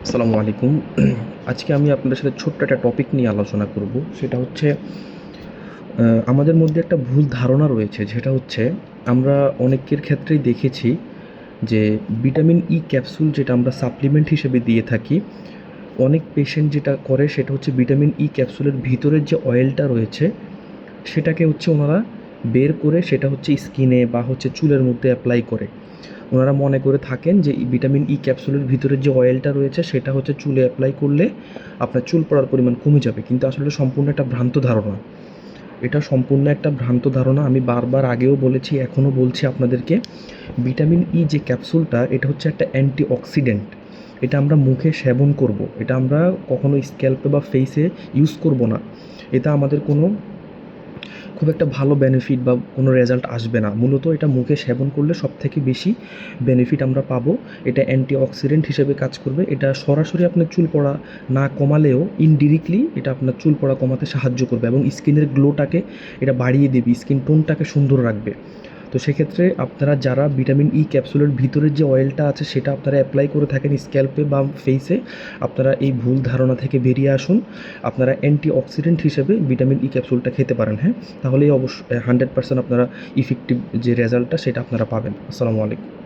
আসসালামু আলাইকুম। আজকে আমি আপনাদের সাথে ছোট্ট একটা টপিক নিয়ে আলোচনা করব। সেটা হচ্ছে আমাদের মধ্যে একটা ভুল ধারণা রয়েছে, যেটা হচ্ছে আমরা অনেকের ক্ষেত্রেই দেখেছি যে ভিটামিন ই ক্যাপসুল যেটা আমরা সাপ্লিমেন্ট হিসেবে দিয়ে থাকি, অনেক পেশেন্ট যেটা করে সেটা হচ্ছে ভিটামিন ই ক্যাপসুলের ভিতরের যে অয়েলটা রয়েছে সেটাকে হচ্ছে ওনারা বের করে সেটা হচ্ছে স্কিনে বা হচ্ছে চুলের মধ্যে অ্যাপ্লাই করে। ওনারা মনে করে থাকেন যে ভিটামিন ই ক্যাপসুলের ভিতরে যে অয়েলটা রয়েছে সেটা হচ্ছে চুলে অ্যাপ্লাই করলে আপনার চুল পড়ার পরিমাণ কমে যাবে, কিন্তু আসলে সম্পূর্ণ একটা ভ্রান্ত ধারণা। এটা সম্পূর্ণ একটা ভ্রান্ত ধারণা। আমি বারবার আগেও বলেছি, এখনও বলছি আপনাদেরকে, ভিটামিন ই যে ক্যাপসুলটা এটা হচ্ছে একটা অ্যান্টিঅক্সিডেন্ট। এটা আমরা মুখে সেবন করব, এটা আমরা কখনো স্ক্যাল্পে বা ফেসে ইউজ করব না। এটা আমাদের কোনো খুব একটা ভালো বেনিফিট বা কোনো রেজাল্ট আসবে না। মূলত এটা মুখে সেবন করলে সবথেকে বেশি বেনিফিট আমরা পাবো। এটা অ্যান্টিঅক্সিডেন্ট হিসেবে কাজ করবে। এটা সরাসরি আপনার চুল পড়া না কমালেও ইনডিরেক্টলি এটা আপনার চুল পড়া কমাতে সাহায্য করবে এবং স্কিনের গ্লোটাকে এটা বাড়িয়ে দেবে, স্কিন টোনটাকে সুন্দর রাখবে। তো সেক্ষেত্রে আপনারা যারা ভিটামিন ই ক্যাপসুলের ভিতরের যে অয়েলটা আছে সেটা আপনারা অ্যাপ্লাই করে থাকেন স্ক্যাল্পে বা ফেসে, আপনারা এই ভুল ধারণা থেকে বেরিয়ে আসুন। আপনারা অ্যান্টিঅক্সিডেন্ট হিসেবে ভিটামিন ই ক্যাপসুলটা খেতে পারেন, হ্যাঁ? তাহলেই অবশ্যই 100% আপনারা ইফেক্টিভ যে রেজাল্টটা সেটা আপনারা পাবেন। আসসালামু আলাইকুম।